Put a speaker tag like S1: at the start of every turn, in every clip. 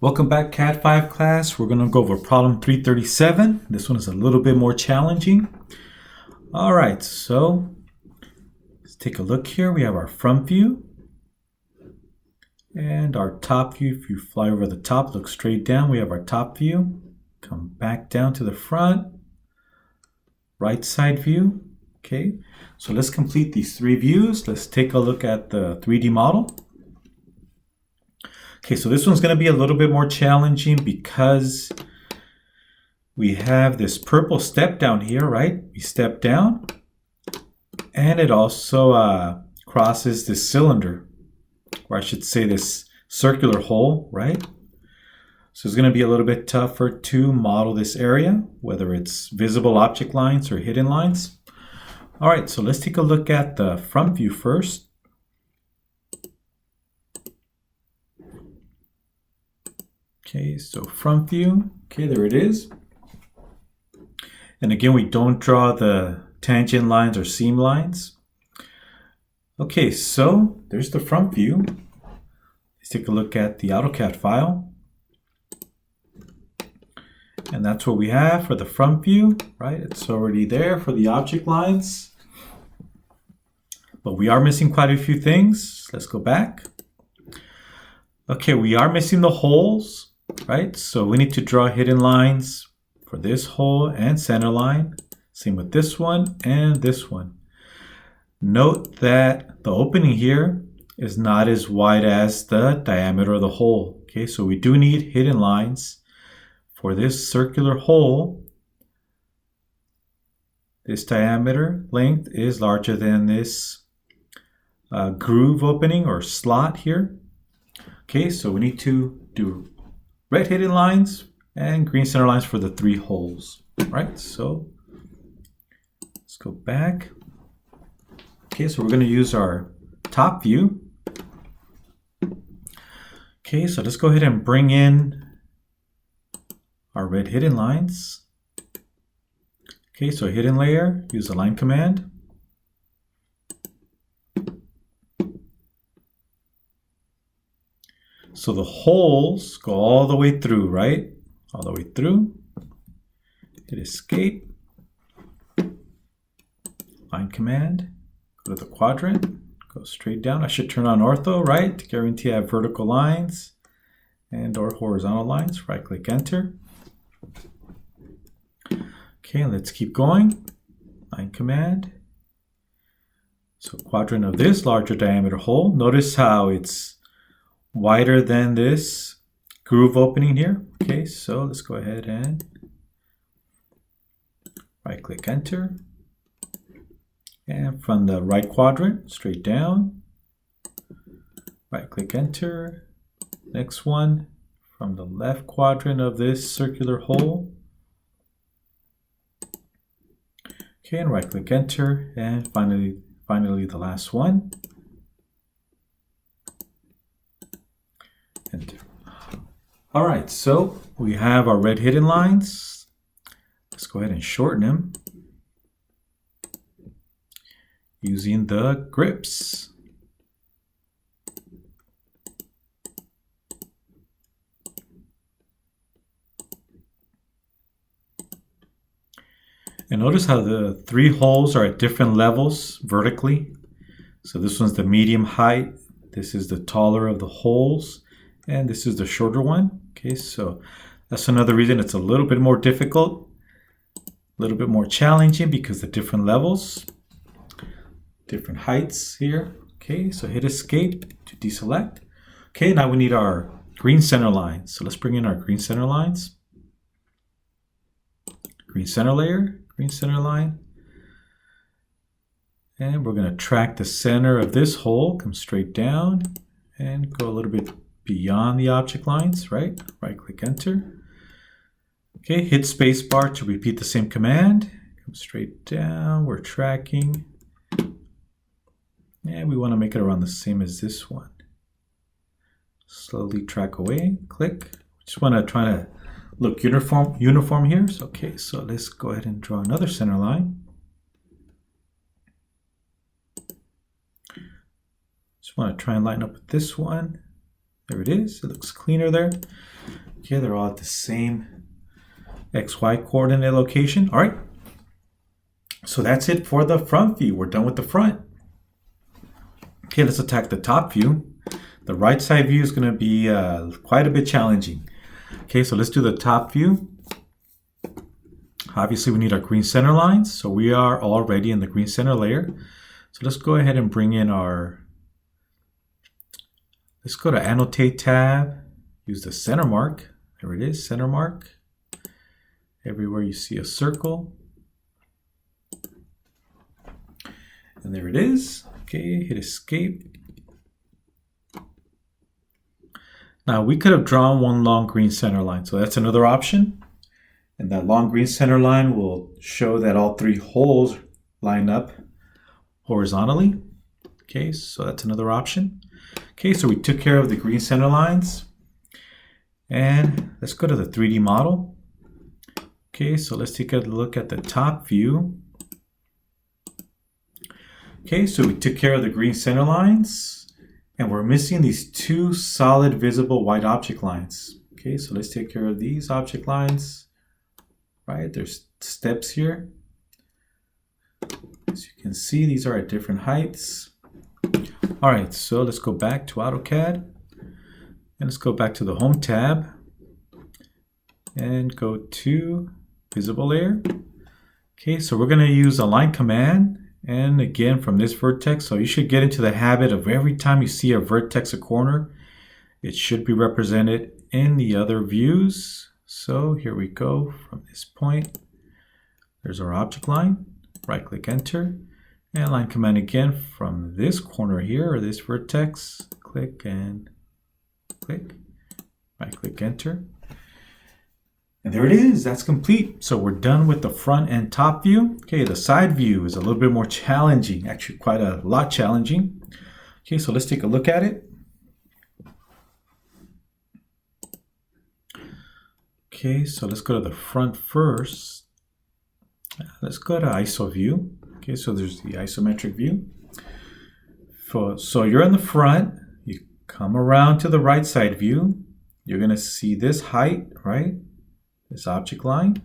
S1: Welcome back, Cat 5 class. We're going to go over problem 337. This one is a little bit more challenging. All right, so let's take a look here. We have our front view and our top view. If you fly over the top, look straight down, we have our top view. Come back down to the front, right side view. Okay, so let's complete these three views. Let's take a look at the 3D model. Okay, so this one's going to be a little bit more challenging because we have this purple step down here, right? We step down and it also crosses this cylinder, or I should say this circular hole, right? So it's going to be a little bit tougher to model this area, whether it's visible object lines or hidden lines. All right, so let's take a look at the front view first. Okay, so front view, okay, there it is. And again, we don't draw the tangent lines or seam lines. Okay, so there's the front view. Let's take a look at the AutoCAD file. And that's what we have for the front view, right? It's already there for the object lines. But we are missing quite a few things. Let's go back. Okay, we are missing the holes. Right, so we need to draw hidden lines for this hole and center line. Same with this one and this one. Note that the opening here is not as wide as the diameter of the hole. Okay, so we do need hidden lines for this circular hole. This diameter length is larger than this groove opening or slot here. Okay, so we need to do red hidden lines and green center lines for the three holes, right? So let's go back. Okay, so we're going to use our top view. Okay, so let's go ahead and bring in our red hidden lines. Okay, so hidden layer, use the line command. So the holes go all the way through, right? All the way through. Hit escape. Line command. Go to the quadrant. Go straight down. I should turn on ortho, right? To guarantee I have vertical lines and or horizontal lines. Right click enter. Okay, let's keep going. Line command. So quadrant of this larger diameter hole. Notice how it's wider than this groove opening here. Okay, so let's go ahead and right click enter. And from the right quadrant, straight down, right click enter. Next one, from the left quadrant of this circular hole. Okay, and right click enter. And finally the last one. Enter. All right, so we have our red hidden lines. Let's go ahead and shorten them using the grips. And notice how the three holes are at different levels vertically. So this one's the medium height. This is the taller of the holes. And this is the shorter one. Okay, so that's another reason it's a little bit more difficult, a little bit more challenging because the different levels, different heights here. Okay, so hit escape to deselect. Okay, now we need our green center lines. So let's bring in our green center lines. Green center layer, green center line. And we're going to track the center of this hole, come straight down and go a little bit beyond the object lines, right? Right click enter. Okay, hit spacebar to repeat the same command. Come straight down, we're tracking. And we want to make it around the same as this one. Slowly track away, click. Just want to try to look uniform here. So, okay, so let's go ahead and draw another center line. Just want to try and line up with this one. There it is. It looks cleaner there. Okay, they're all at the same XY coordinate location. All right. So that's it for the front view. We're done with the front. Okay, let's attack the top view. The right side view is going to be quite a bit challenging. Okay, so let's do the top view. Obviously, we need our green center lines. So we are already in the green center layer. So let's go ahead and bring in let's go to Annotate tab. Use the center mark. There it is, center mark. Everywhere you see a circle. And there it is. Okay, hit escape. Now we could have drawn one long green center line. So that's another option. And that long green center line will show that all three holes line up horizontally. Okay, so that's another option. Okay, so we took care of the green center lines. And let's go to the 3D model. Okay, so let's take a look at the top view. Okay, so we took care of the green center lines, and we're missing these two solid visible white object lines. Okay, so let's take care of these object lines. Right, there's steps here. As you can see, these are at different heights. All right, so let's go back to AutoCAD. And let's go back to the Home tab and go to Visible Layer. Okay, so we're going to use Align command. And again, from this vertex, so you should get into the habit of every time you see a vertex, a corner, it should be represented in the other views. So here we go from this point. There's our object line. Right click enter. And Align command again from this corner here, or this vertex. Click and click. Right click enter. And there it is, that's complete. So we're done with the front and top view. Okay, the side view is a little bit more challenging, actually quite a lot challenging. Okay, so let's take a look at it. Okay, so let's go to the front first. Let's go to ISO view. Okay, so there's the isometric view. So you're in the front, you come around to the right side view. You're gonna see this height, right? This object line.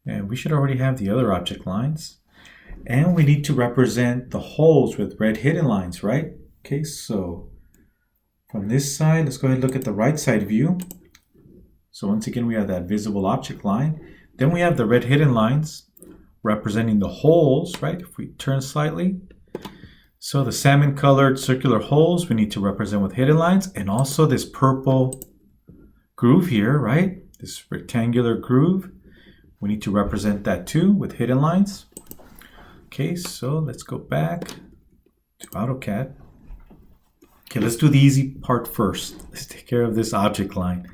S1: And we should already have the other object lines. And we need to represent the holes with red hidden lines, right? Okay, so from this side, let's go ahead and look at the right side view. So once again, we have that visible object line. Then we have the red hidden lines representing the holes, right? If we turn slightly. So the salmon colored circular holes we need to represent with hidden lines, and also this purple groove here, right? This rectangular groove. We need to represent that too with hidden lines. Okay, so let's go back to AutoCAD. Okay, let's do the easy part first. Let's take care of this object line.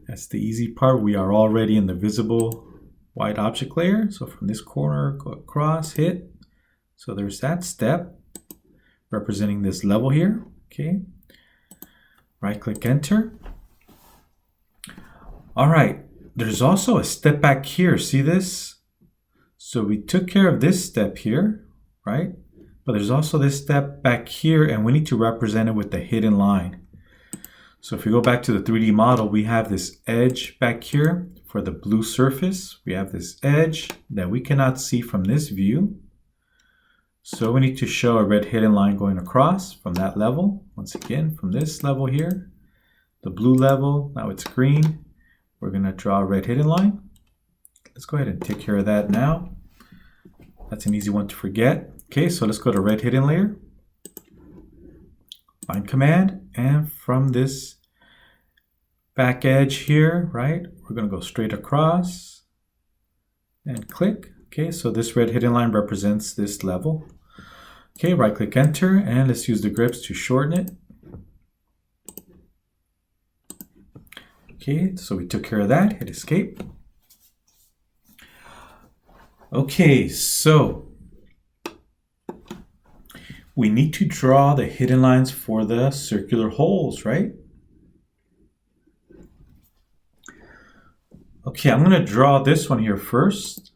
S1: That's the easy part. We are already in the visible white object layer. So from this corner, go across, hit. So there's that step representing this level here. Okay, right click enter. All right, there's also a step back here. See this? So we took care of this step here, right? But there's also this step back here, and we need to represent it with the hidden line. So if we go back to the 3D model, we have this edge back here for the blue surface. We have this edge that we cannot see from this view. So we need to show a red hidden line going across from that level. Once again, from this level here, the blue level, now it's green. We're going to draw a red hidden line. Let's go ahead and take care of that now. That's an easy one to forget. Okay, so let's go to red hidden layer. Align command, and from this back edge here, right, we're going to go straight across and click. Okay, so this red hidden line represents this level. Okay, right click enter, and let's use the grips to shorten it. Okay, so we took care of that, hit escape. Okay, so we need to draw the hidden lines for the circular holes, right? Okay, I'm going to draw this one here first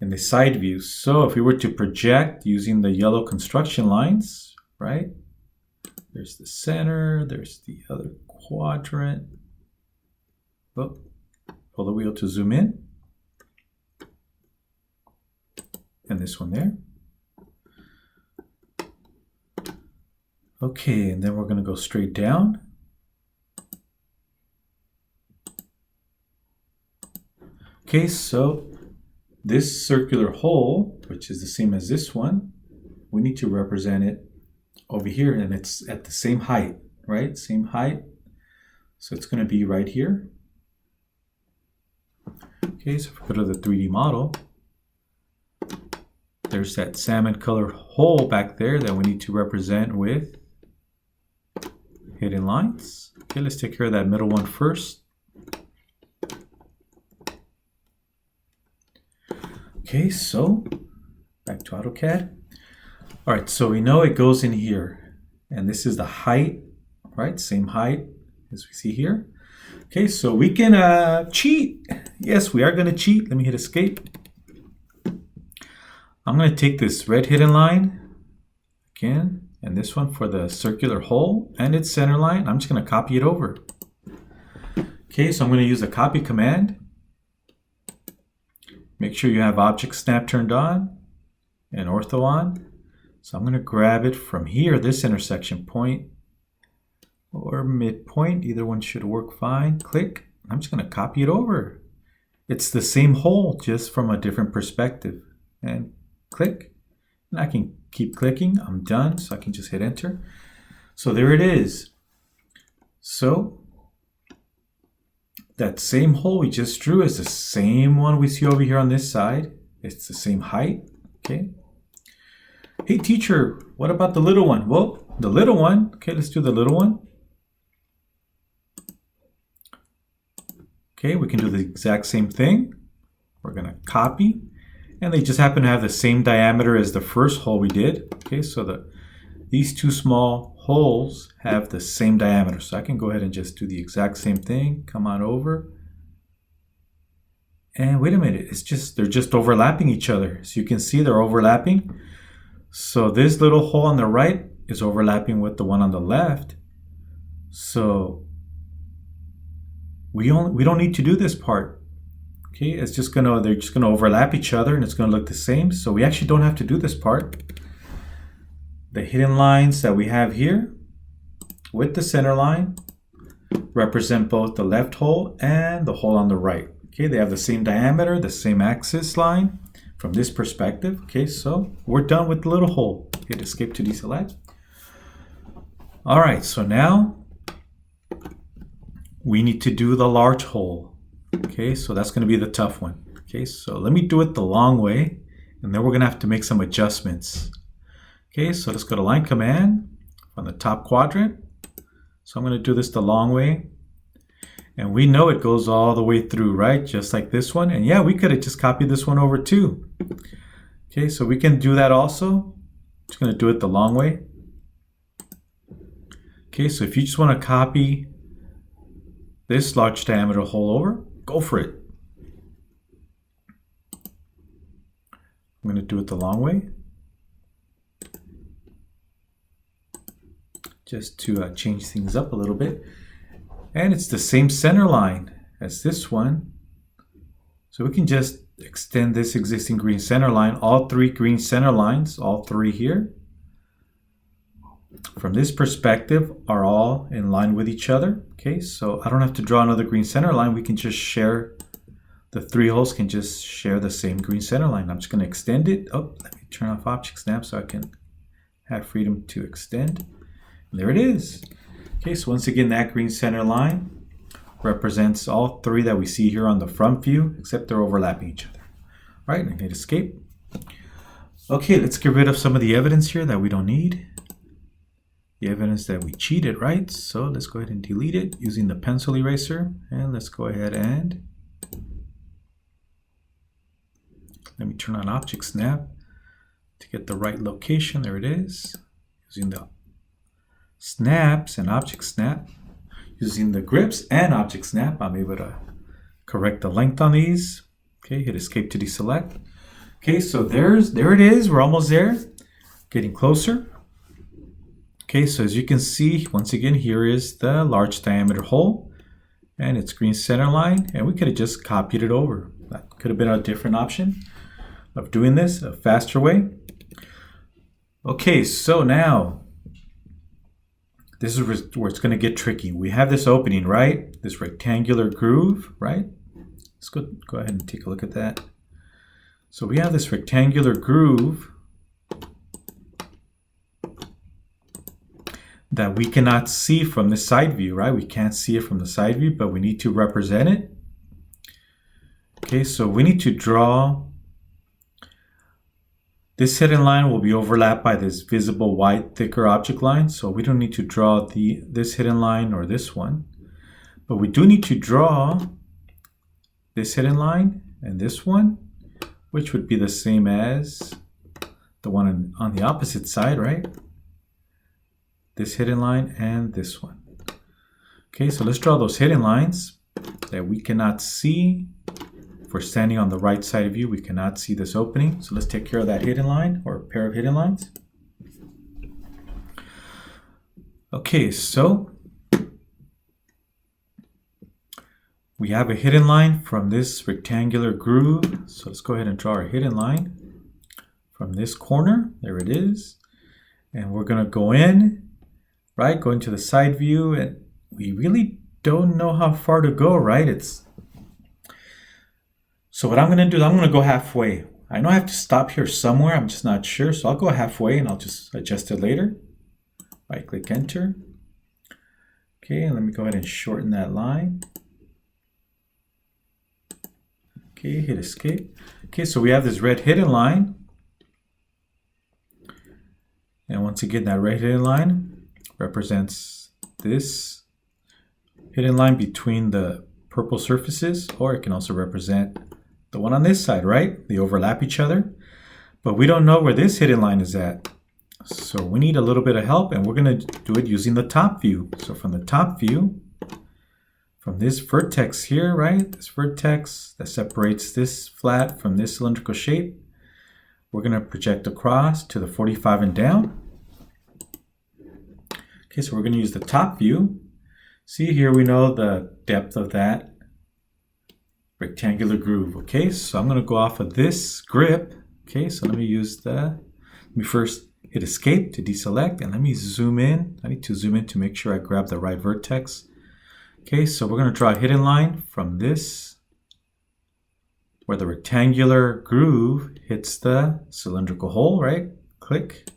S1: in the side view. So if we were to project using the yellow construction lines, right? There's the center, there's the other quadrant. Oh, pull the wheel to zoom in. And this one there. Okay, and then we're going to go straight down. Okay, so this circular hole, which is the same as this one, we need to represent it over here, and it's at the same height, right? Same height. So it's going to be right here. Okay, so if we go to the 3D model, there's that salmon colored hole back there that we need to represent with hidden lines. Okay, let's take care of that middle one first. Okay, so back to AutoCAD. All right, so we know it goes in here, and this is the height, right? Same height as we see here. Okay, so we can cheat. Yes, we are going to cheat. Let me hit escape. I'm going to take this red hidden line again, and this one for the circular hole and its center line. I'm just going to copy it over. Okay, so I'm going to use the copy command. Make sure you have object snap turned on and ortho on. So I'm going to grab it from here, this intersection point or midpoint. Either one should work fine. Click. I'm just going to copy it over. It's the same hole, just from a different perspective. And click. And I can keep clicking. I'm done, so I can just hit enter. So there it is. So that same hole we just drew is the same one we see over here on this side. It's the same height. Okay. Hey teacher, what about the little one? Well, the little one, okay, let's do the little one. Okay, we can do the exact same thing. We're going to copy, and they just happen to have the same diameter as the first hole we did. Okay, so these two small holes have the same diameter. So I can go ahead and just do the exact same thing. Come on over. And wait a minute, they're just overlapping each other. So you can see they're overlapping. So this little hole on the right is overlapping with the one on the left. So we don't need to do this part. Okay, they're just gonna overlap each other, and it's gonna look the same. So we actually don't have to do this part. The hidden lines that we have here with the center line represent both the left hole and the hole on the right. Okay, they have the same diameter, the same axis line from this perspective. Okay, so we're done with the little hole. Hit escape to deselect. All right, so now we need to do the large hole. Okay, so that's going to be the tough one. Okay, so let me do it the long way, and then we're going to have to make some adjustments. Okay, so let's go to line command on the top quadrant. So I'm going to do this the long way. And we know it goes all the way through, right? Just like this one. And yeah, we could have just copied this one over too. Okay, so we can do that also. Just going to do it the long way. Okay, so if you just want to copy this large diameter hole over, go for it. I'm going to do it the long way. Just to change things up a little bit. And it's the same center line as this one. So we can just extend this existing green center line, all three green center lines, all three here. From this perspective are all in line with each other. Okay, so I don't have to draw another green center line. We can just share, the three holes can just share the same green center line. I'm just going to extend it. Oh, let me turn off object snap so I can have freedom to extend. There it is. Okay, so once again, that green center line represents all three that we see here on the front view, except they're overlapping each other. All right, and hit escape. Okay, let's get rid of some of the evidence here that we don't need. The evidence that we cheated, right? So let's go ahead and delete it using the pencil eraser. And let's go ahead and let me turn on object snap to get the right location. There it is. Using the snaps and object snap, using the grips and object snap, I'm able to correct the length on these. Okay, hit escape to deselect. Okay, so there it is. We're almost there, getting closer. Okay, so as you can see, once again, here is the large diameter hole and its green center line, and we could have just copied it over. That could have been a different option of doing this, a faster way. Okay, so now this is where it's going to get tricky. We have this opening, right? This rectangular groove, right? Let's go ahead and take a look at that. So we have this rectangular groove that we cannot see from the side view, right? We can't see it from the side view, but we need to represent it. Okay, so we need to draw. This hidden line will be overlapped by this visible white thicker object line, so we don't need to draw this hidden line or this one, but we do need to draw this hidden line and this one, which would be the same as the one on the opposite side, right? This hidden line and this one. Okay, so let's draw those hidden lines that we cannot see. If we're standing on the right side of you, we cannot see this opening. So let's take care of that hidden line or pair of hidden lines. Okay, so we have a hidden line from this rectangular groove. So let's go ahead and draw our hidden line from this corner. There it is. And we're going to go in, right? Go into the side view, and we really don't know how far to go, right? So what I'm going to do, I'm going to go halfway. I know I have to stop here somewhere. I'm just not sure. So I'll go halfway and I'll just adjust it later. Right click enter. Okay, and let me go ahead and shorten that line. Okay, hit escape. Okay, so we have this red hidden line. And once again, that red hidden line represents this hidden line between the purple surfaces, or it can also represent the one on this side, right? They overlap each other, but we don't know where this hidden line is at. So we need a little bit of help, and we're going to do it using the top view. So from the top view, from this vertex here, right? This vertex that separates this flat from this cylindrical shape, we're going to project across to the 45 and down. Okay, so we're going to use the top view. See here, we know the depth of that rectangular groove. Okay, so I'm going to go off of this grip. Okay, so let me first hit escape to deselect, and let me zoom in. I need to zoom in to make sure I grab the right vertex. Okay, so we're going to draw a hidden line from this, where the rectangular groove hits the cylindrical hole, right? Click.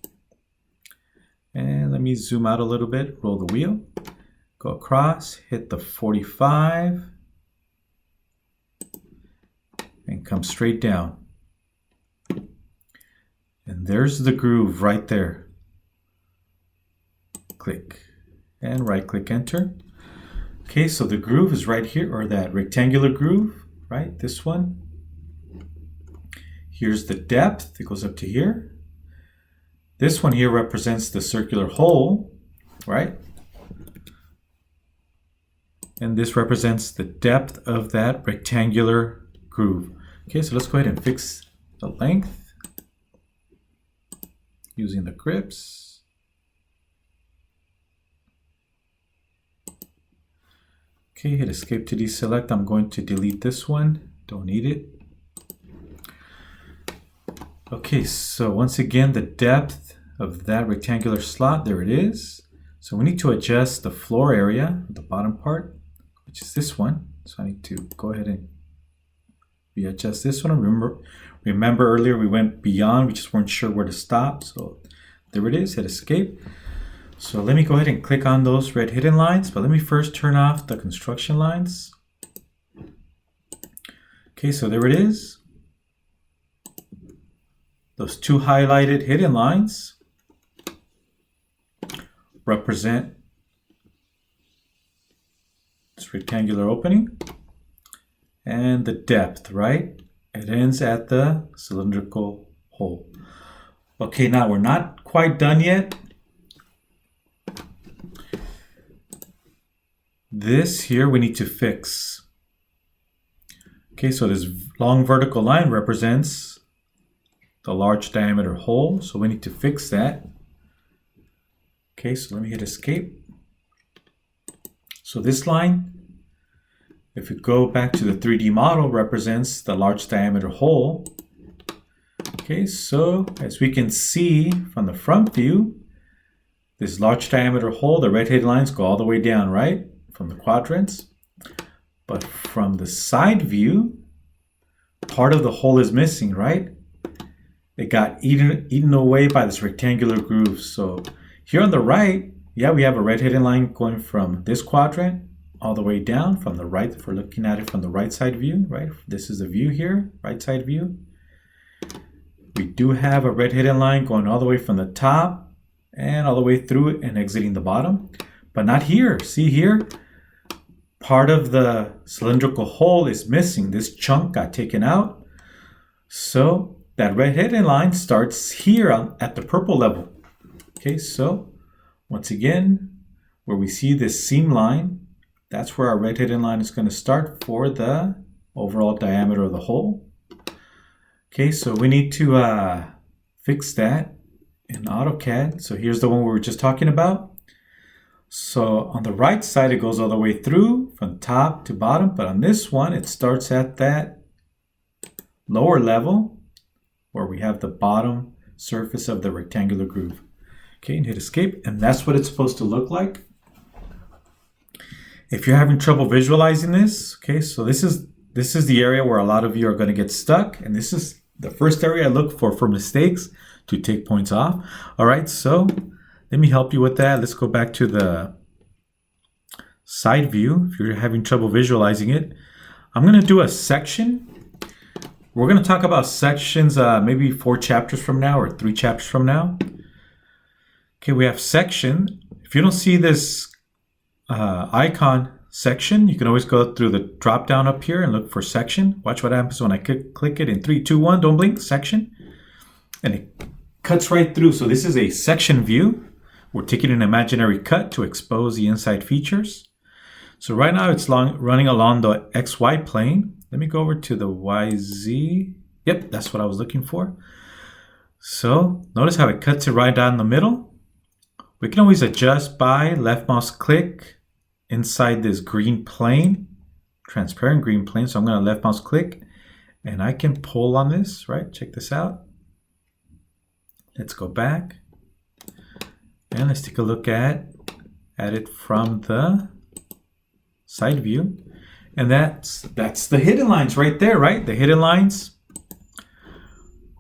S1: And let me zoom out a little bit, roll the wheel, go across, hit the 45, and come straight down. And there's the groove right there. Click and right click enter. Okay, so the groove is right here, or that rectangular groove, right? This one. Here's the depth, it goes up to here. This one here represents the circular hole, right? And this represents the depth of that rectangular groove. Okay, so let's go ahead and fix the length using the grips. Okay, hit escape to deselect. I'm going to delete this one. Don't need it. Okay, so once again, the depth of that rectangular slot, there it is. So we need to adjust the floor area, the bottom part, which is this one. So I need to go ahead and readjust this one. Remember earlier we went beyond, we just weren't sure where to stop. So there it is, hit escape. So let me go ahead and click on those red hidden lines, but let me first turn off the construction lines. Okay, so there it is. Those two highlighted hidden lines represent this rectangular opening and the depth, right? It ends at the cylindrical hole. Okay, now we're not quite done yet. This here we need to fix. Okay, so this long vertical line represents the large diameter hole, so we need to fix that. Okay, so let me hit escape. So this line, if we go back to the 3D model, represents the large diameter hole. Okay, so as we can see from the front view, this large diameter hole, the red headed lines go all the way down, right? From the quadrants. But from the side view, part of the hole is missing, right? It got eaten away by this rectangular groove. So here on the right, yeah, we have a red headed line going from this quadrant all the way down from the right. If we're looking at it from the right side view, right? This is the view here, right side view. We do have a red headed line going all the way from the top and all the way through it and exiting the bottom, but not here. See here? Part of the cylindrical hole is missing. This chunk got taken out. So that red headed line starts here at the purple level. Okay, so once again, where we see this seam line, that's where our red headed line is going to start for the overall diameter of the hole. Okay, so we need to fix that in AutoCAD. So here's the one we were just talking about. So on the right side, it goes all the way through from top to bottom. But on this one, it starts at that lower level where we have the bottom surface of the rectangular groove. Okay, and hit escape. And that's what it's supposed to look like. If you're having trouble visualizing this, okay, so this is the area where a lot of you are going to get stuck. And this is the first area I look for mistakes to take points off. All right, so let me help you with that. Let's go back to the side view. If you're having trouble visualizing it, I'm going to do a section. We're going to talk about sections maybe 4 chapters from now or 3 chapters from now. Okay, we have section. If you don't see this icon section, you can always go through the drop down up here and look for section. Watch what happens when I click it in 3, 2, 1. Don't blink. Section. And it cuts right through. So this is a section view. We're taking an imaginary cut to expose the inside features. So right now it's running along the XY plane. Let me go over to the YZ. Yep, that's what I was looking for. So notice how it cuts it right down the middle. We can always adjust by left mouse click inside this green plane, transparent green plane. So I'm going to left mouse click and I can pull on this, right? Check this out. Let's go back and let's take a look at it from the side view. And that's the hidden lines right there, right? The hidden lines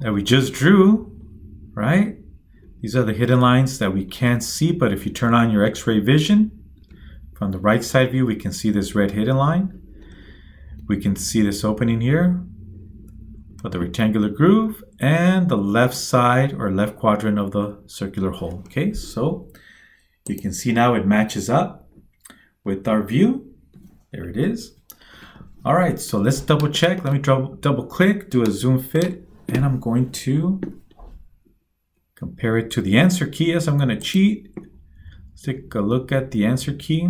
S1: that we just drew, right? These are the hidden lines that we can't see, but if you turn on your X-ray vision, from the right side view, we can see this red hidden line. We can see this opening here for the rectangular groove and the left side or left quadrant of the circular hole. Okay, so you can see now it matches up with our view. There it is. All right, so let's double check. Let me double click, do a zoom fit, and I'm going to compare it to the answer key. Yes, I'm going to cheat. Let's take a look at the answer key.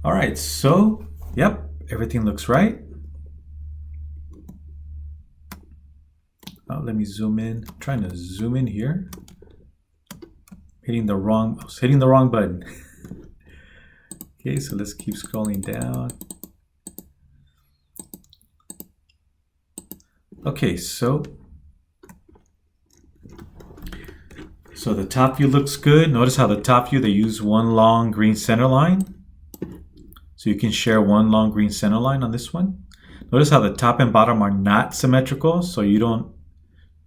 S1: All right, so, yep, everything looks right. Let me zoom in. I'm trying to zoom in here. I was hitting the wrong button. Okay, so let's keep scrolling down. Okay, so the top view looks good. Notice how the top view, they use one long green center line. So you can share one long green center line on this one. Notice how the top and bottom are not symmetrical, so you don't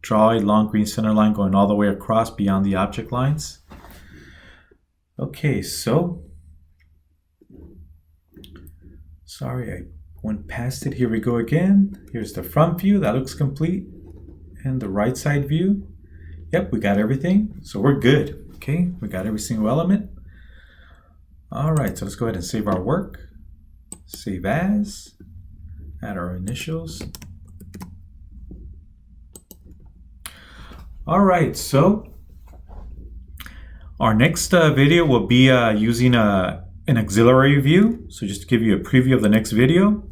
S1: draw a long green center line going all the way across beyond the object lines. Okay, so sorry, I went past it. Here we go again. Here's the front view. That looks complete. And the right side view. Yep, we got everything. So we're good. Okay, we got every single element. All right, so let's go ahead and save our work. Save as. Add our initials. All right, so our next video will be using an auxiliary view. So just to give you a preview of the next video.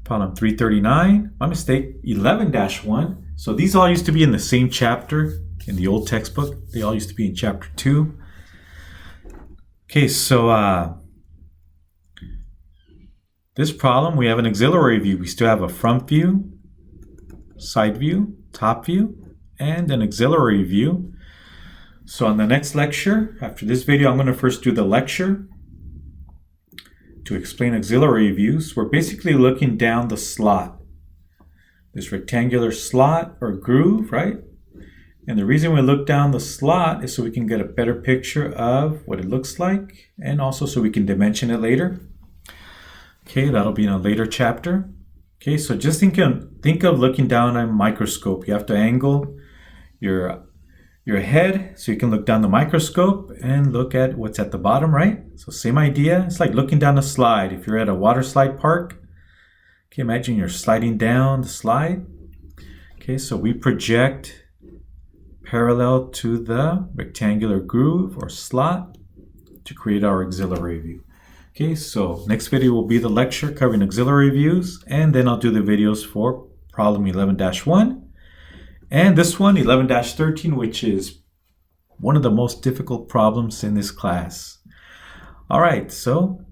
S1: problem 339, my mistake, 11-1. So these all used to be in the same chapter in the old textbook. They all used to be in chapter 2. Okay, so this problem, we have an auxiliary view. We still have a front view, side view, top view, and an auxiliary view. So on the next lecture, after this video, I'm going to first do the lecture to explain auxiliary views. We're basically looking down the slot, this rectangular slot or groove, right? And the reason we look down the slot is so we can get a better picture of what it looks like, and also so we can dimension it later. Okay, that'll be in a later chapter. Okay, so just think of looking down a microscope. You have to angle your head so you can look down the microscope and look at what's at the bottom, right? So same idea. It's like looking down a slide. If you're at a water slide park, okay, imagine you're sliding down the slide. Okay, so we project parallel to the rectangular groove or slot to create our auxiliary view. Okay, so next video will be the lecture covering auxiliary views, and then I'll do the videos for problem 11-1. And this one, 11-13, which is one of the most difficult problems in this class. All right, so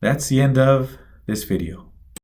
S1: that's the end of this video.